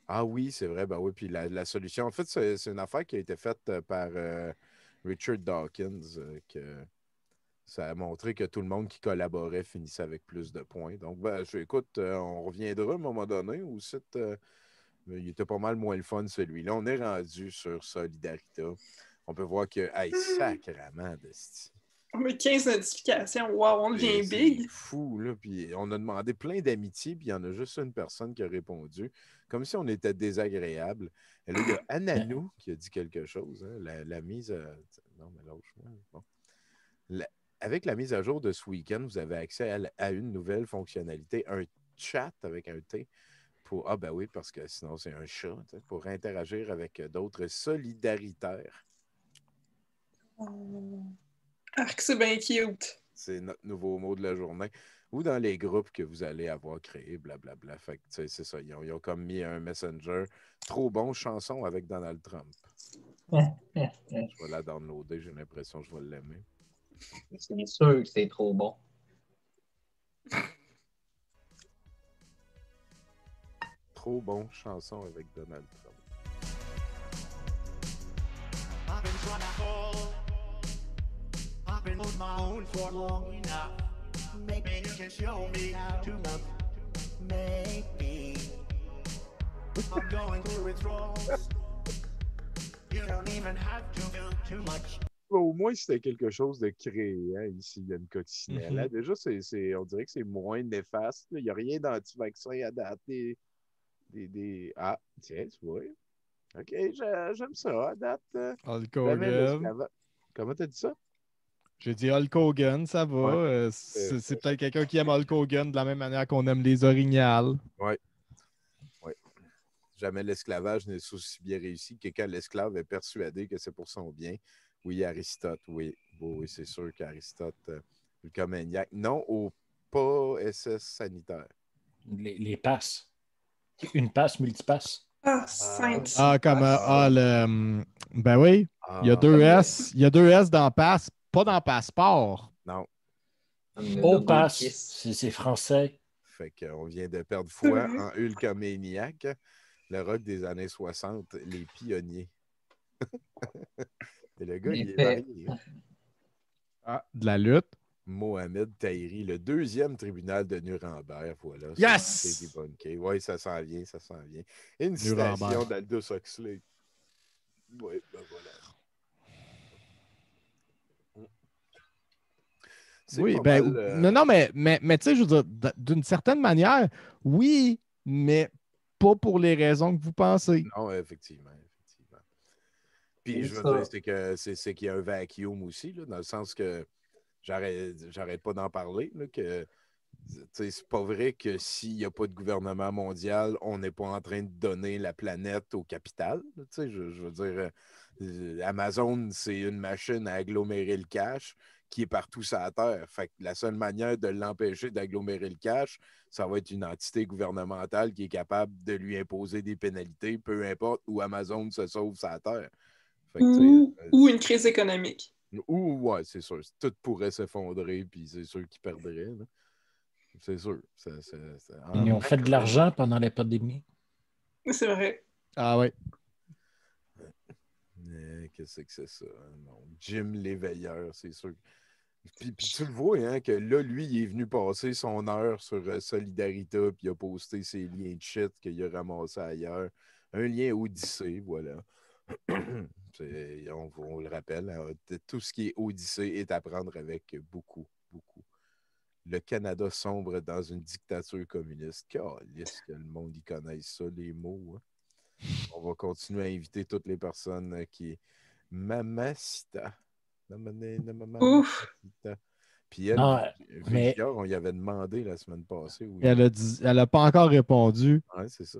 Ah oui, c'est vrai. Ben oui, puis la solution, en fait, c'est une affaire qui a été faite par Richard Dawkins, que ça a montré que tout le monde qui collaborait finissait avec plus de points. Donc, ben, écoute, on reviendra à un moment donné au site. Il était pas mal moins le fun, celui-là. On est rendu sur Solidarité. On peut voir que, hey, sacrément, On a 15 notifications. Wow, on devient big. C'est fou, là. Puis on a demandé plein d'amitiés, puis il y en a juste une personne qui a répondu, comme si on était désagréable. Et là, il y a Ananou qui a dit quelque chose. Hein, la mise à... Non, mais lâche-moi. Bon. Avec la mise à jour de ce week-end, vous avez accès à une nouvelle fonctionnalité, un chat avec un T. Ah ben oui, parce que sinon c'est un chat, pour interagir avec d'autres solidaritaires. Arc, c'est bien cute. C'est notre nouveau mot de la journée. Ou dans les groupes que vous allez avoir créés, blablabla. Fait que, c'est ça. Ils ont comme mis un messenger. Trop bon, chanson avec Donald Trump. Je vais la downloader, j'ai l'impression que je vais l'aimer. C'est sûr que c'est trop bon. Trop bon, chanson avec Donald Trump. I've been on my own for long enough. Maybe you can show me how to love. Maybe I'm going through withdrawals. You don't even have to do too much. Au moins, c'était quelque chose de créé hein, ici, il y a une coccinelle. Là, déjà, on dirait que c'est moins néfaste. Il n'y a rien d'anti-vaccin à date. Ah, tiens, tu vois. OK, j'aime ça à date. Hulk Hogan. Comment t'as dit ça? J'ai dit Hulk Hogan, ça va. Ouais. C'est peut-être quelqu'un qui aime Hulk Hogan de la même manière qu'on aime les orignales. Oui. Ouais. Jamais l'esclavage n'est aussi bien réussi que quand l'esclave est persuadé que c'est pour son bien. Oui, Aristote, oui. Oui, c'est sûr qu'Aristote, le coméniaque. Non au pas SS sanitaire. Les passes. Une passe, multipasse. Ah, sainte. Ben oui. Il y a deux S. Il y a deux S dans passe, pas dans passeport. Non. Au passe. C'est français. Fait qu'on vient de perdre foi en Hulkamaniac, le rock des années 60, les pionniers. Et le gars, il est marié. Ah, de la lutte. Mohamed Tahiri, le deuxième tribunal de Nuremberg, voilà. Yes! C'est débunké. Oui, ça s'en vient, ça s'en vient. Une citation d'Aldous Huxley. Oui, ben voilà. Oui, ben, non, mais tu sais, je veux dire, d'une certaine manière, oui, mais pas pour les raisons que vous pensez. Non, effectivement. Puis, je veux dire, c'est qu'il y a un vacuum aussi, là, dans le sens que j'arrête pas d'en parler, là, que c'est pas vrai que s'il n'y a pas de gouvernement mondial, on n'est pas en train de donner la planète au capital. Je veux dire, Amazon, c'est une machine à agglomérer le cash qui est partout sur la Terre. Fait que la seule manière de l'empêcher d'agglomérer le cash, ça va être une entité gouvernementale qui est capable de lui imposer des pénalités, peu importe où Amazon se sauve sur la Terre. Fait que, ou une crise économique. Ouais, c'est sûr. Tout pourrait s'effondrer, puis c'est sûr qu'ils perdraient. Là. C'est sûr. Ils ont fait de l'argent pendant la pandémie. C'est vrai. Ah oui. Qu'est-ce que c'est ça? Non. Jim l'éveilleur, c'est sûr. Puis tu le vois, hein, que là, lui, il est venu passer son heure sur Solidarité, puis il a posté ses liens de shit qu'il a ramassés ailleurs. Un lien Odyssée, voilà. On le rappelle, hein, tout ce qui est Odyssée est à prendre avec beaucoup, beaucoup. Le Canada sombre dans une dictature communiste. Calisse que le monde y connaisse ça, les mots. Hein. On va continuer à inviter toutes les personnes qui... Mamacita. Ouf! Puis elle, Vigior, on y avait demandé la semaine passée. Elle n'a pas encore répondu. Oui, c'est ça.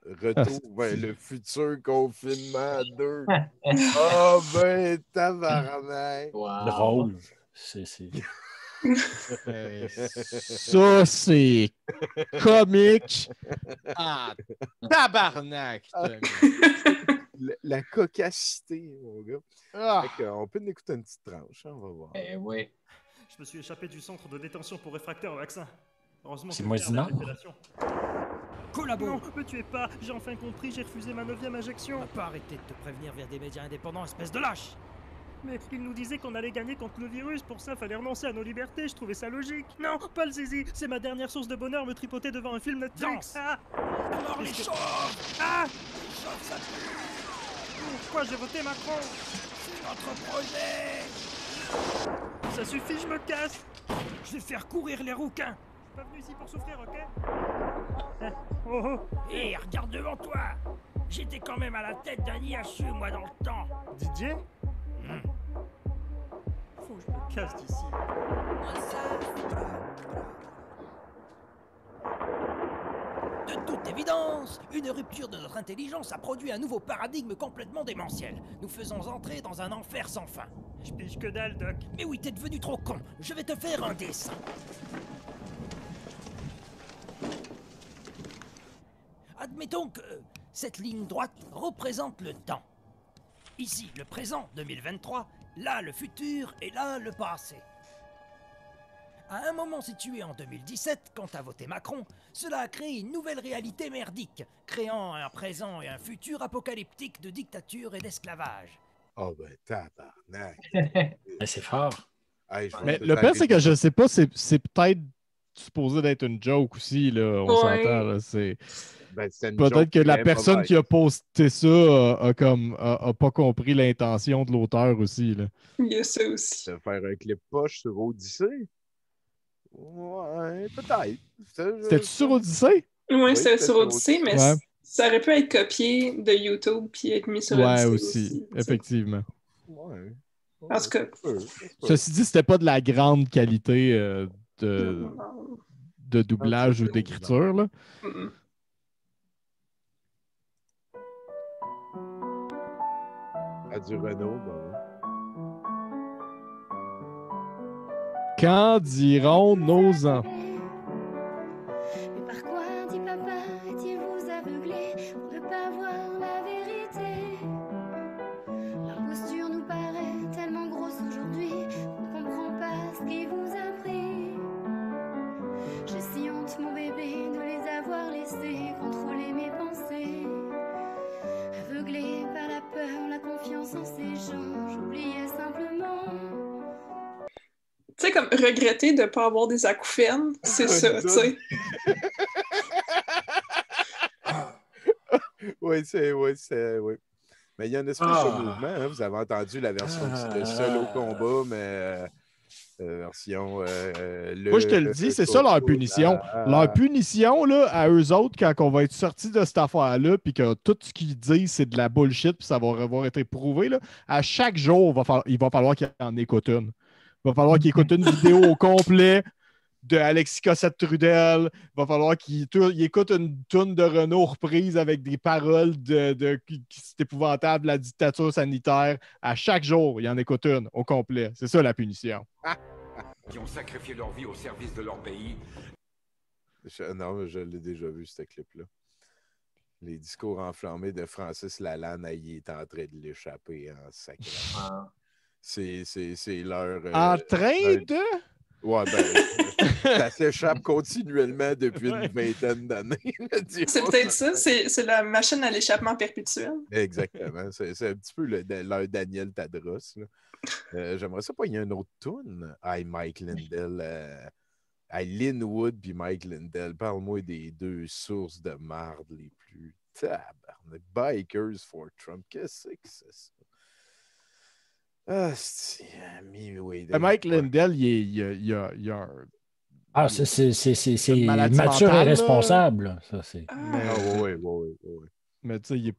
Retour vers le futur confinement 2. Ah ben, tabarnak! Wow. Drôle. Ça, c'est comique. Ah, tabarnak! La cocacité, mon gars. On peut nous écouter une petite tranche, hein, on va voir. Oui. Je me suis échappé du centre de détention pour réfractaires au vaccin. Heureusement C'est que Moisinard. Collabo. Non, me tuez pas. J'ai enfin compris, j'ai refusé ma 9e injection. On va pas arrêter de te prévenir via des médias indépendants, espèce de lâche. Mais il nous disait qu'on allait gagner contre le virus, pour ça fallait renoncer à nos libertés, je trouvais ça logique. Non, pas le zizi, c'est ma dernière source de bonheur me tripoter devant un film Netflix. Ah. Alors les chauves. Ah, Les chauves, ça pue. pourquoi j'ai voté Macron? C'est notre projet. Ça suffit, je me casse. Je vais faire courir les rouquins. Je suis pas venu ici pour souffrir, ok? Oh oh. Hé, regarde devant toi. J'étais quand même à la tête d'un IHU, moi, dans le temps. Didier? Faut que je me casse d'ici. De toute évidence, une rupture de notre intelligence a produit un nouveau paradigme complètement démentiel. Nous faisons entrer dans un enfer sans fin. Je pige que dalle, Doc. Mais oui, t'es devenu trop con. Je vais te faire un dessin. Admettons que cette ligne droite représente le temps. Ici, le présent, 2023, là, le futur, et là, le passé. À un moment situé en 2017, quand t'as voté Macron, cela a créé une nouvelle réalité merdique, créant un présent et un futur apocalyptique de dictature et d'esclavage. Oh ben, tabarnak. Mais c'est fort. Hey, je vais Mais tout le pire, c'est que aller- je sais pas, c'est peut-être supposé d'être une joke aussi, là. On Ouais. s'entend, là. C'est... Ben, c'était une Peut-être joke que la très personne mauvaise. qui a posté ça a pas compris l'intention de l'auteur aussi, là. Il y a ça aussi. De faire un clip poche sur Odyssey? Ouais, peut-être. C'était-tu sur Odyssey? Oui, c'était c'était sur sur Odyssey, mais Ouais. ça aurait pu être copié de YouTube puis être mis sur Ouais, Odyssey aussi, tu sais. effectivement. En Ouais. tout cas. Ça se peut. Ceci dit, c'était pas de la grande qualité de doublage Non, ou c'est d'écriture, là. Mm-mm. À du Renault, bon. Quand diront nos enfants? Mais par quoi, dit papa, étiez-vous aveuglé pour ne pas voir la vérité? L'imposture nous paraît tellement grosse aujourd'hui qu'on ne comprend pas ce qui vous a pris. J'ai si honte, mon bébé, de les avoir laissés contrôler mes pensées. Aveuglé par la peur, la confiance en ces gens, j'oubliais simplement. Tu sais, comme regretter de ne pas avoir des acouphènes, c'est ça, tu sais. Oui, oui. Mais il y a une espèce de mouvement, hein. Vous avez entendu la version de seul au combat, mais version. Moi, je te le dis, c'est ça leur punition. Leur punition, là, à eux autres, quand on va être sortis de cette affaire-là, puis que tout ce qu'ils disent, c'est de la bullshit, puis ça va avoir été prouvé, là, à chaque jour, il va falloir qu'il en écoute une. Il va falloir qu'il écoute une vidéo au complet de Alexis Cossette-Trudel. Il va falloir qu'il écoute une toune de Renault reprise avec des paroles qui c'est épouvantable, la dictature sanitaire. À chaque jour, il en écoute une au complet. C'est ça la punition. Qui ont sacrifié leur vie au service de leur pays. Non, je l'ai déjà vu, ce clip-là. Les discours enflammés de Francis Lalanne, il est en train de l'échapper en sacré. C'est leur... en train de... Ouais, ben, ça s'échappe continuellement depuis une vingtaine d'années. C'est peut-être ça, c'est la machine à l'échappement perpétuel. Exactement. C'est un petit peu leur Daniel Tadros. J'aimerais ça pas, il y a une autre toune. Mike Lindell. Linwood puis Mike Lindell. Parle-moi des deux sources de marde les plus tabarnak. Bikers for Trump. Qu'est-ce que c'est ça? Ah, c'est Mike Lindell, il y a un... Ah, c'est maladie mature mentale, et responsable. Ça, c'est... oui. Mais tu sais, il est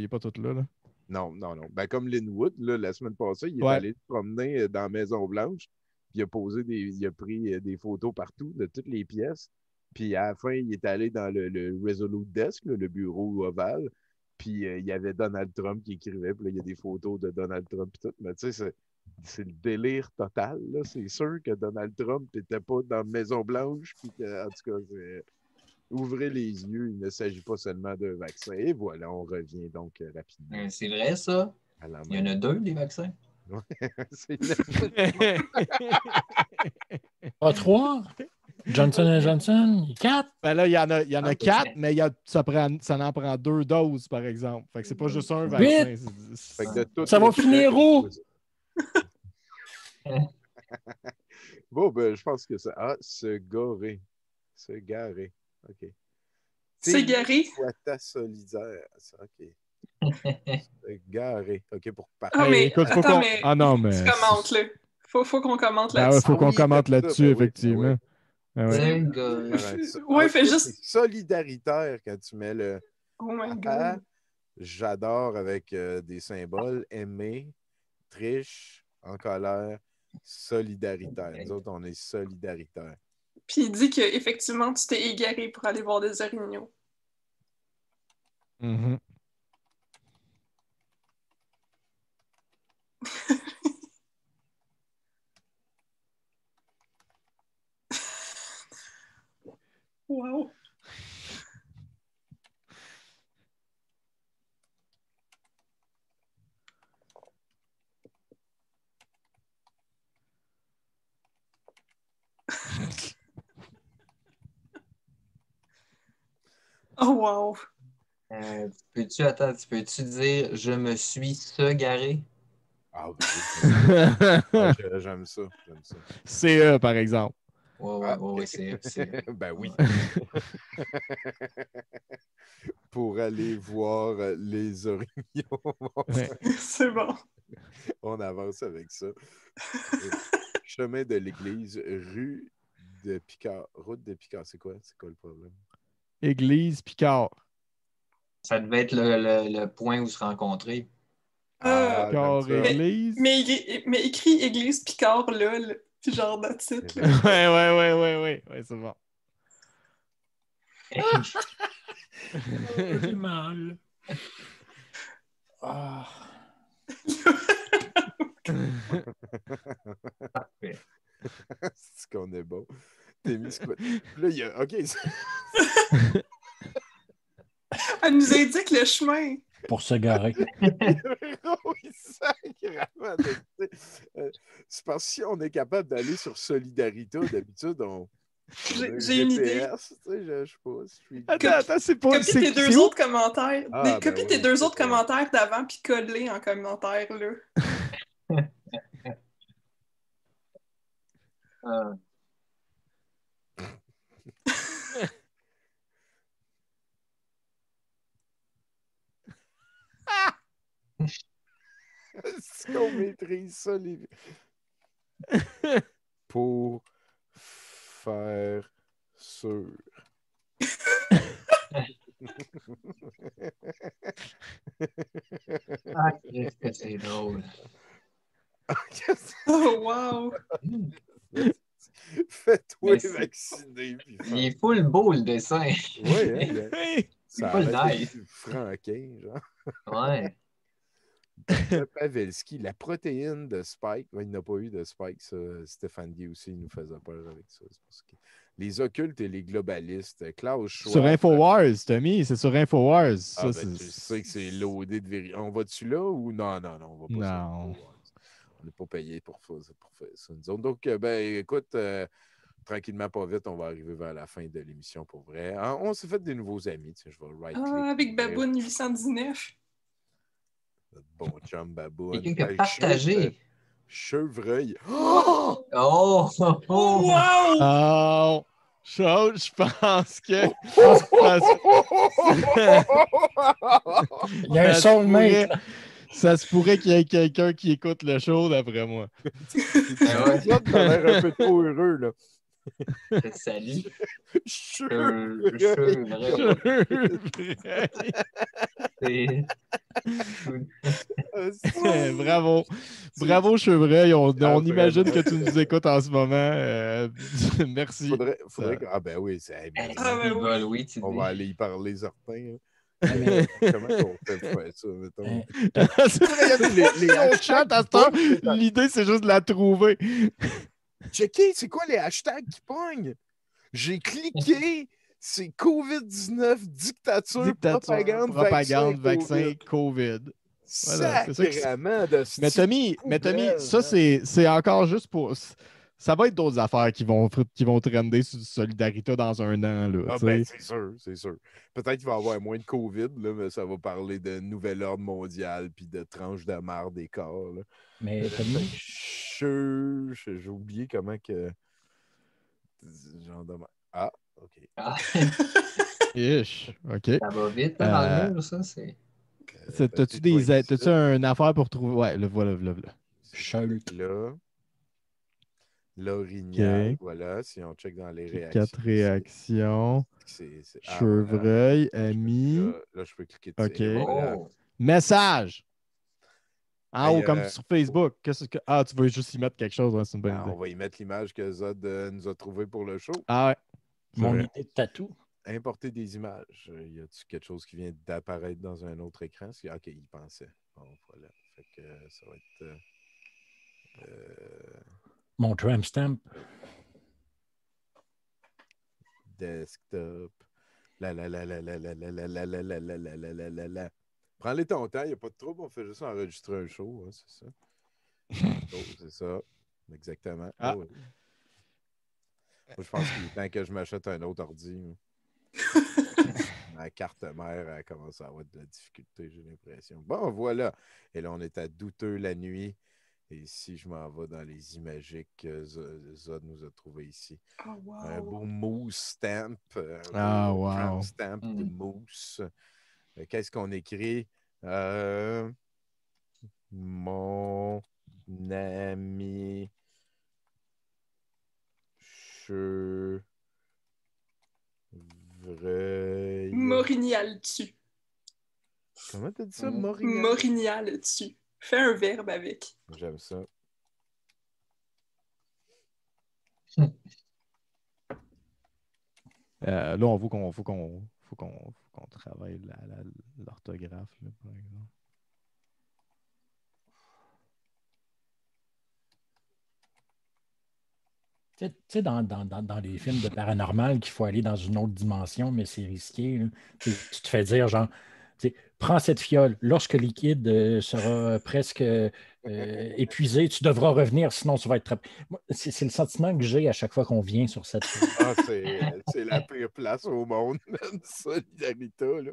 pas tout là. Non. Ben, comme Linwood, là, la semaine passée, il est allé se promener dans la Maison-Blanche, puis il a pris des photos partout de toutes les pièces. Puis à la fin, il est allé dans le Resolute Desk, le bureau ovale. Puis il y avait Donald Trump qui écrivait, puis là, il y a des photos de Donald Trump et tout. Mais tu sais, c'est le délire total, là. C'est sûr que Donald Trump n'était pas dans la Maison-Blanche, puis en tout cas, ouvrez les yeux, il ne s'agit pas seulement d'un vaccin. Et voilà, on revient donc rapidement. C'est vrai, ça? Il y en a 2, des vaccins? C'est Pas 3? Johnson & Johnson, 4? Ben là, il y en a 4, mais ça en prend 2 doses, par exemple. Fait que c'est pas juste un vaccin. Fait que de toutes Ça va les finir où? Bon, ben, je pense que ça. Ah, se garer. Se garer. OK. S'égarer. Sois solidaire. Ça, OK. Se garer. OK, pour partir. Ah, mais écoute, attends, mais Ah non, mais... tu commentes, là. Faut qu'on commente Ben là-dessus. ouais, faut qu'on commente comme ça, là-dessus, ben oui, effectivement. ben oui. Ah ouais. Ouais, fais c'est juste... solidaritaire quand tu mets le Oh my Ah, God. j'adore avec des symboles. Aimer, triche, en colère, solidaritaire. Nous autres, on est solidaritaires. Puis il dit qu'effectivement, tu t'es égaré pour aller voir des orignaux. Mhm. Wow. Oh wow. Peux-tu dire je me suis se garé? Ah, ben oui. J'aime ça. CE, par exemple. Ouais, c'est. Ben oui. Pour aller voir les orignaux. Ouais. C'est bon. On avance avec ça. Chemin de l'église, rue de Picard. Route de Picard, c'est quoi? C'est quoi le problème? Église Picard. Ça devait être le point où se rencontrer. Picard, église. Mais écrit Église Picard là, puis genre de titre. Ouais, c'est bon. J'ai mal. Ah. Parfait. C'est qu'on est bon. T'es mis quoi? Là, il y a. OK. Elle nous indique le chemin. Pour se garer. C'est parce que si on est capable d'aller sur Solidarité, d'habitude, on. J'ai une idée. GPS, tu sais, je sais pas. Attends, c'est pas. Copie tes deux autres commentaires. Copie tes deux autres ouais. commentaires d'avant, puis colle-les en commentaire, là. Est-ce qu'on maîtrise ça, les... Pour faire sûr. Ah, qu'est-ce que c'est drôle. Oh, wow! Fais-toi vacciner. Il est full beau, le dessin. Oui, hein? C'est pas le nice. Franquin, genre. Ouais. Pavelski, la protéine de Spike, il n'a pas eu de Spike, ça. Stéphane Guy aussi, il nous faisait peur avec ça. C'est parce que les occultes et les globalistes, Klaus Schwab. Sur Infowars, Tommy, c'est sur Infowars. Ah, tu sais que c'est loadé de vérité. On va-tu là ou non, on va pas. Non. On n'est pas payé pour faire ça. Donc, ben, écoute, tranquillement, pas vite, on va arriver vers la fin de l'émission pour vrai. On s'est fait des nouveaux amis. Je vais right-click. Avec Baboune 819. Notre bon chum Baboune. Quelqu'un qui a partagé. Chevreuil. Oh! Wow! Oh! Je pense que. Il y a un soulmate. Ça se pourrait qu'il y ait quelqu'un qui écoute le show, d'après moi. Ouais. Tu as l'air un peu trop heureux, là. Salut. Bravo. Bravo, Chevreuil. On imagine vraiment. que tu nous écoutes en ce moment. Merci. Faudrait que... Ah ben oui, c'est... Oui, on va aller y parler certains. Comment on fait faire ça, mettons? C'est vrai, il y a des chat à cette heure. L'idée, c'est juste de la trouver. Checker, c'est quoi les hashtags qui pognent? J'ai cliqué, c'est COVID-19, dictature, propagande, vaccin, COVID. Voilà, c'est ça Sacrément de Mais Tommy, ça, c'est encore juste pour... Ça va être d'autres affaires qui vont trender sur Solidarité dans un an. Là, ah ben, c'est sûr. Peut-être qu'il va y avoir moins de COVID, là, mais ça va parler de nouvel ordre mondial puis de tranches de marre des corps. Là. Mais Tommy... J'ai oublié comment que... Genre de... Ah, OK. Ah. Ish, OK. Ça va vite là, dans le mur, ça, c'est... T'as-tu une affaire pour trouver... Ouais, le voilà. Shulk. Là. L'orignal, okay. Voilà, si on check dans les réactions. 4 réactions. Chevreuil, ami. Là, je peux cliquer dessus. OK. Voilà. Message! En haut, comme sur Facebook. Ah, tu veux juste y mettre quelque chose, hein, c'est une bonne idée. On va y mettre l'image que Zod nous a trouvée pour le show. Ah ouais. Mon idée de tatou. Importer des images. Y a-t-il quelque chose qui vient d'apparaître dans un autre écran? OK, il pensait. Bon, voilà. Fait que ça va être... Mon tramp stamp. Desktop. Prends-les ton temps, il n'y a pas de trouble, on fait juste enregistrer un show, hein, c'est ça. C'est ça. Exactement. Ah. Moi, je pense qu'il est temps que je m'achète un autre ordi. Ma carte mère a commencé à avoir de la difficulté, j'ai l'impression. Bon, voilà. Et là, on est à douteux la nuit. Et ici, je m'en vais dans les imagiques que Zod nous a trouvé ici. Oh, wow. Un beau mousse stamp. Wow. Stamp de mousse. Qu'est-ce qu'on écrit? Mon ami chevreuil. Morignal dessus. Comment t'as dit ça? Morignal? Morignal dessus. Fais un verbe avec. J'aime ça. Là, on faut qu'on travaille l'orthographe, là, par exemple. Tu sais, dans les films de paranormal qu'il faut aller dans une autre dimension, mais c'est risqué. Tu te fais dire, genre, prends cette fiole. Lorsque le liquide sera presque épuisé, tu devras revenir, sinon tu vas être trappé. C'est le sentiment que j'ai à chaque fois qu'on vient sur cette fiole. Ah, c'est la pire place au monde, Solidarité, là.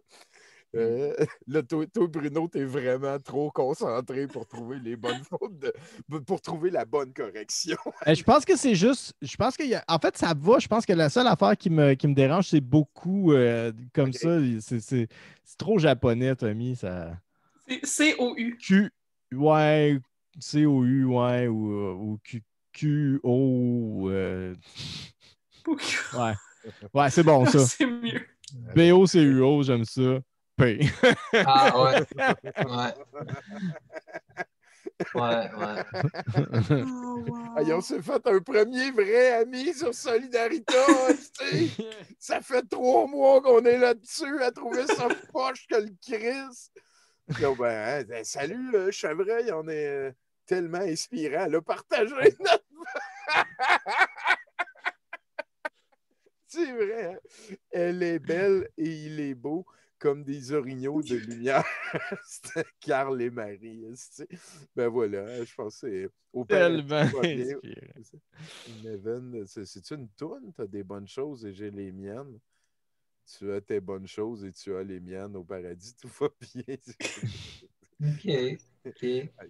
Là, toi, Bruno, t'es vraiment trop concentré pour trouver les bonnes fautes, pour trouver la bonne correction. Je pense que c'est juste. En fait, ça va. Je pense que la seule affaire qui me dérange, c'est beaucoup comme ça. C'est trop japonais, Tommy. Ça... C'est C-O-U. Ouais, C-O-U, ouais, ou Q-O. Ouais, c'est bon, ça. C'est mieux. B-O-C-U-O, j'aime ça. P. Ah, ouais. Ouais. Oh, wow. Hey, on s'est fait un premier vrai ami sur Solidarité. Ça fait 3 mois qu'on est là-dessus à trouver ça poche que le Chris. Donc, salut, Chevreuil, on est tellement inspirant. Là, partagez notre... C'est vrai, hein? Elle est belle et il est beau comme des orignaux de lumière. C'était Carl et Marie. Ben voilà, je pense que c'est... Tellement inspirant. Neven, c'est-tu une toune? Tu as des bonnes choses et j'ai les miennes. Tu as tes bonnes choses et tu as les miennes au paradis. Tout va bien. OK.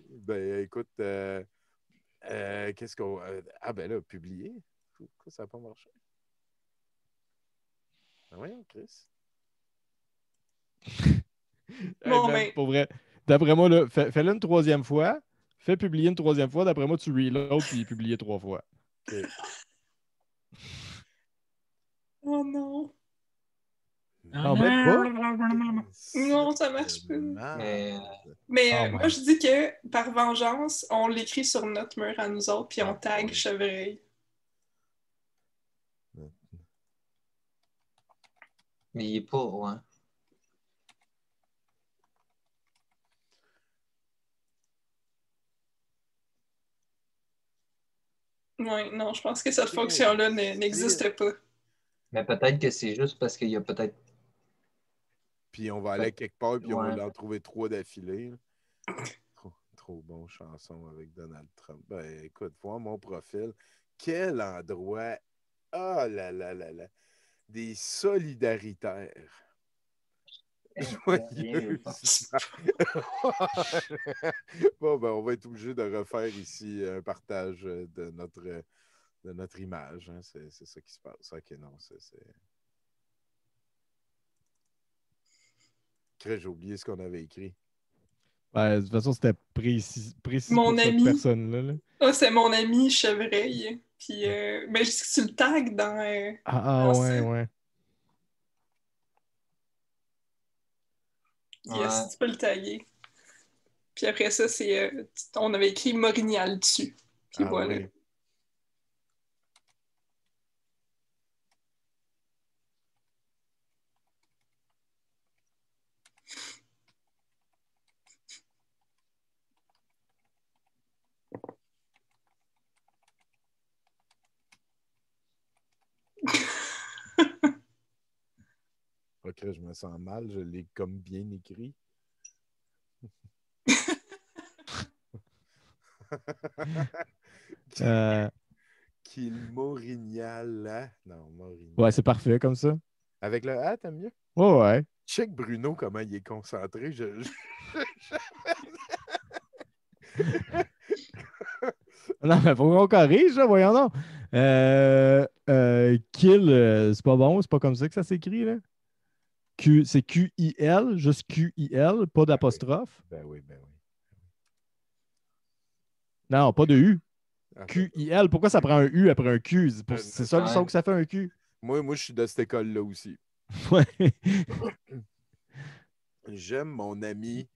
Ben écoute, qu'est-ce qu'on... Ah ben là, publier. Pourquoi ça n'a pas marché? Ben voyons, Chris. Bon, mais... Pour vrai, d'après moi, là, fais-le une 3e fois. Fais publier une 3e fois. D'après moi, tu reload puis publier 3 fois. Okay. Oh non. Non, même pas. Non, ça marche pas. Mais moi, je dis que par vengeance, on l'écrit sur notre mur à nous autres puis on tag Chevreuil. Mais il est pas, ouais. Oui, non, je pense que cette fonction-là n'existe pas. Mais peut-être que c'est juste parce qu'il y a peut-être... Puis on va aller quelque part, puis on va en trouver 3 d'affilée. Trop bon chanson avec Donald Trump. Ben, écoute, vois mon profil. Quel endroit. Ah là là là là. Des solidaritaires. Joyeux. Bon, ben, on va être obligé de refaire ici un partage de notre image. Hein. C'est ça qui se passe. Ok, non, c'est... J'ai oublié ce qu'on avait écrit. Ben, de toute façon, c'était précis mon pour ami. cette personne-là. Là. Ah, c'est mon ami Chevreuil. Puis, ben, je dis que tu le tags dans... ouais. Yes, tu peux le taguer. Puis après ça, on avait écrit Morignal dessus. Puis voilà. Oui. Ok, je me sens mal, je l'ai comme bien écrit. Qu'il Morignal, là. Non, Morignal. Ouais, c'est parfait comme ça. Avec le A, t'aimes mieux? Ouais. Check Bruno, comment il est concentré. Non, mais faut qu'on corrige, là, voyons donc. Kill, c'est pas bon, c'est pas comme ça que ça s'écrit, là. C'est Q-I-L, juste Q-I-L, pas d'apostrophe. Ben oui. Non, pas de U. Q-I-L, pourquoi ça prend un U après un Q? C'est ça le son que ça fait un Q? Moi, je suis de cette école-là aussi. Ouais. J'aime mon ami.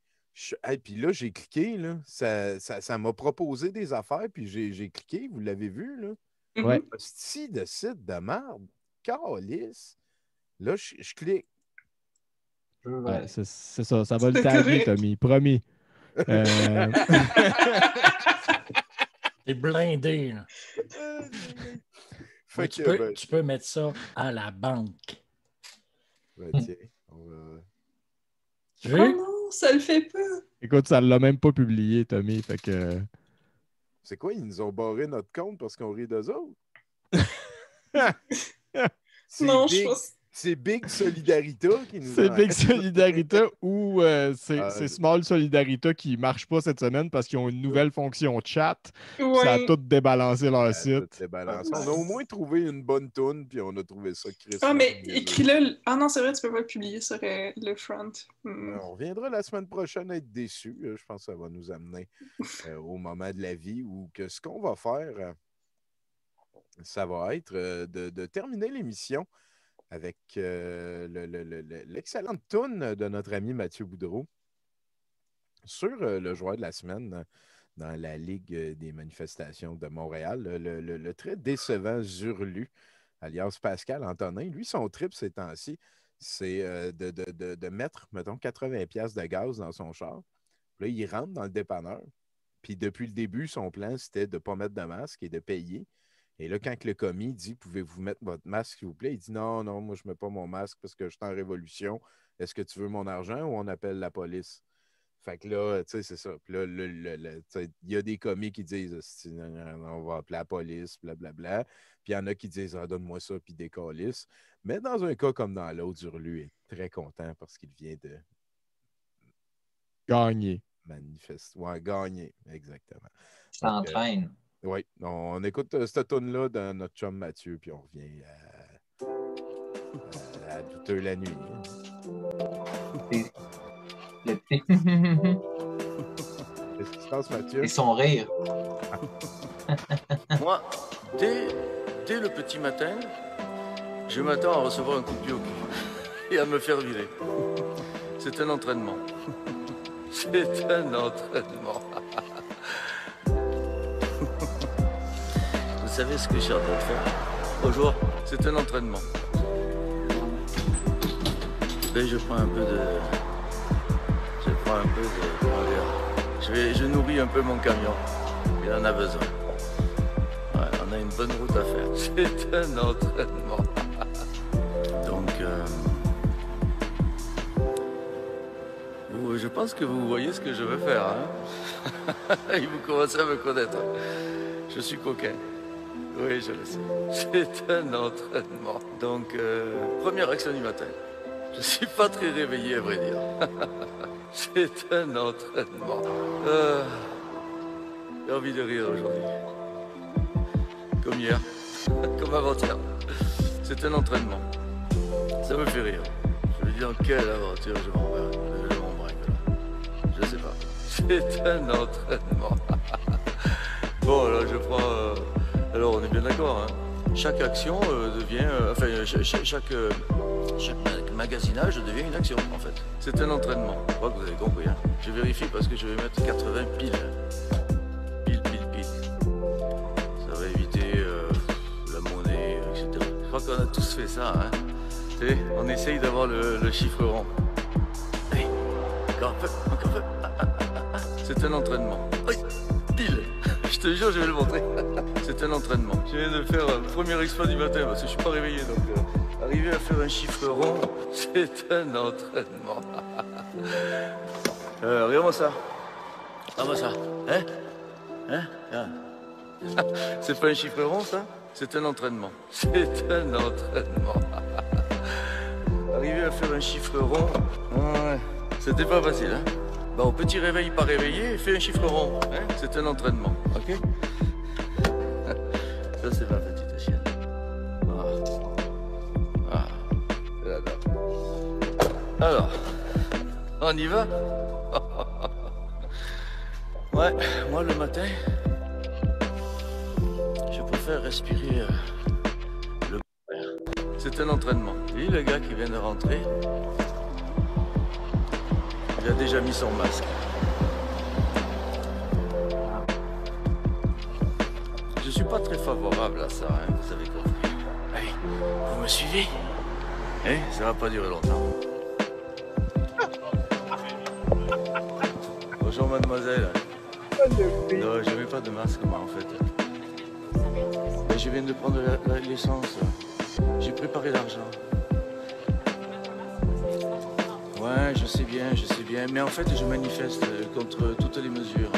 Puis là, j'ai cliqué, là. Ça m'a proposé des affaires, puis j'ai cliqué, vous l'avez vu, là. Ouais. Hostie de site de merde. Calice. Là, je clique. Ouais, c'est ça, ça va le taguer, Tommy, promis. T'es blindé, là. Tu peux mettre ça à la banque. Ben, tiens, on va... Oh non, ça le fait pas. Écoute, ça l'a même pas publié, Tommy, fait que... C'est quoi, ils nous ont barré notre compte parce qu'on rit d'eux autres? Non, je pense... C'est Big Solidarita qui nous C'est Big Solidarita ou c'est Small Solidarita qui ne marche pas cette semaine parce qu'ils ont une nouvelle fonction chat. Ouais. Ça a tout débalancé leur site. On a au moins trouvé une bonne toune, puis on a trouvé ça. Mais écris-le. Ah non, c'est vrai, tu peux pas le publier sur le front. On reviendra la semaine prochaine à être déçus. Je pense que ça va nous amener au moment de la vie où que ce qu'on va faire, ça va être de terminer l'émission avec l'excellente toune de notre ami Mathieu Boudreau sur le joueur de la semaine dans la Ligue des manifestations de Montréal, le très décevant Zurlu, alias Pascal Antonin. Lui, son trip ces temps-ci, c'est de mettre, mettons, 80$ de gaz dans son char. Là, il rentre dans le dépanneur. Puis depuis le début, son plan, c'était de ne pas mettre de masque et de payer. Et là, quand le commis dit « Pouvez-vous mettre votre masque, s'il vous plaît? » Il dit « Non, moi, je ne mets pas mon masque parce que je suis en révolution. Est-ce que tu veux mon argent ou on appelle la police? » Fait que là, tu sais, c'est ça. Puis là, il y a des commis qui disent « On va appeler la police, blablabla. » Puis il y en a qui disent « Donne-moi ça, puis décalisse. » Mais dans un cas comme dans l'autre, Zurlu est très content parce qu'il vient de... Gagner. Ouais, gagner, exactement. S'entraîne. Oui, on écoute cette toune-là de notre chum Mathieu, puis on revient à Douteux la nuit. Qu'est-ce qui se passe, Mathieu? Et son rire. Moi, dès le petit matin, je m'attends à recevoir un coup de pied au cul et à me faire virer. C'est un entraînement. C'est un entraînement. Vous savez ce que je suis en train de faire? Bonjour, c'est un entraînement. Et je prends un peu de... Je nourris un peu mon camion. Il en a besoin. Ouais, on a une bonne route à faire. C'est un entraînement. Donc, Je pense que vous voyez ce que je veux faire. Hein. Et vous commencez à me connaître. Je suis coquin. Oui, je le sais. C'est un entraînement. Donc, première action du matin. Je suis pas très réveillé, à vrai dire. C'est un entraînement. J'ai envie de rire aujourd'hui. Comme hier. Comme avant-hier. C'est un entraînement. Ça me fait rire. Je me dis, dans quelle aventure je m'embarque là. Je sais pas. C'est un entraînement. Bon, là, je prends... Alors, on est bien d'accord, hein. Chaque action devient... chaque magasinage devient une action, en fait. C'est un entraînement. Je crois que vous avez compris, hein. Je vérifie parce que je vais mettre 80 piles. Pile. Ça va éviter la monnaie, etc. Je crois qu'on a tous fait ça, hein. Tu sais, on essaye d'avoir le chiffre rond. Allez, encore un peu. C'est un entraînement. Oui, pile. Je te jure, je vais le montrer. C'est un entraînement. Je viens de faire un premier exploit du matin parce que je suis pas réveillé. Donc, arriver à faire un chiffre rond, c'est un entraînement. Regarde-moi ça. Regarde-moi ça. Hein? C'est pas un chiffre rond, ça? C'est un entraînement. C'est un entraînement. Arriver à faire un chiffre rond, ouais, c'était pas facile, hein? Bon, petit réveil pas réveillé, fais un chiffre rond. Hein? C'est un entraînement, ok? Ça, c'est ma petite chienne. Alors, on y va? Ouais, moi le matin, je préfère respirer le air. C'est un entraînement. Et le gars qui vient de rentrer, il a déjà mis son masque. Je suis pas très favorable à ça, hein, vous avez compris. Allez, vous me suivez? Eh, ça va pas durer longtemps. Bonjour mademoiselle. Non, je mets pas de masque moi en fait. Et je viens de prendre l'essence. J'ai préparé l'argent. Ouais, je sais bien. Mais en fait, je manifeste contre toutes les mesures.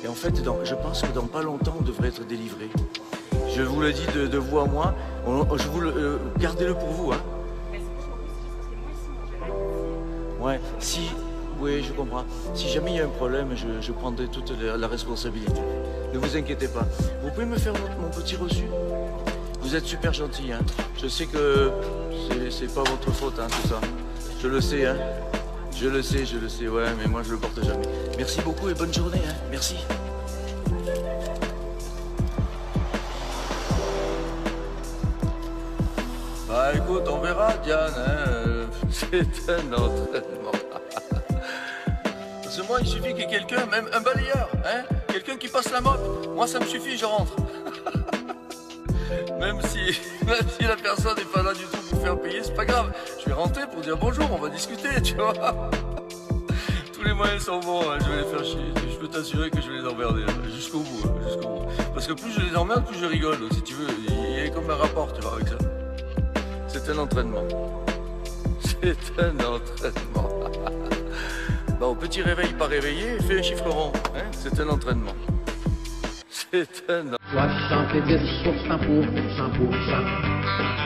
Et en fait, je pense que dans pas longtemps, on devrait être délivré. Je vous le dis de vous à moi. Gardez-le pour vous, hein. Ouais, oui, je comprends. Si jamais il y a un problème, je prendrai toute la responsabilité. Ne vous inquiétez pas. Vous pouvez me faire mon petit reçu? Vous êtes super gentil, hein. Je sais que c'est pas votre faute, hein, tout ça. Je le sais, hein. Je le sais, ouais, mais moi je le porte jamais. Merci beaucoup et bonne journée, hein. Merci. Bah écoute, on verra, Diane, hein. C'est un entraînement. Parce que moi, il suffit qu'il y ait quelqu'un, même un balayeur, hein, quelqu'un qui passe la mop. Moi, ça me suffit, je rentre. Même si la personne n'est pas là du tout pour faire payer, c'est pas grave. Je vais rentrer pour dire bonjour, on va discuter, tu vois. Tous les moyens sont bons, hein, je vais les faire chier. Je peux t'assurer que je vais les emmerder, hein, jusqu'au bout, hein, jusqu'au bout. Parce que plus je les emmerde, plus je rigole. Donc, si tu veux, il y a comme un rapport, tu vois, avec ça. C'est un entraînement. C'est un entraînement. Bon, petit réveil pas réveillé, fais un chiffre rond. Hein, c'est un entraînement. C'est un entraînement. 70% pour 100%.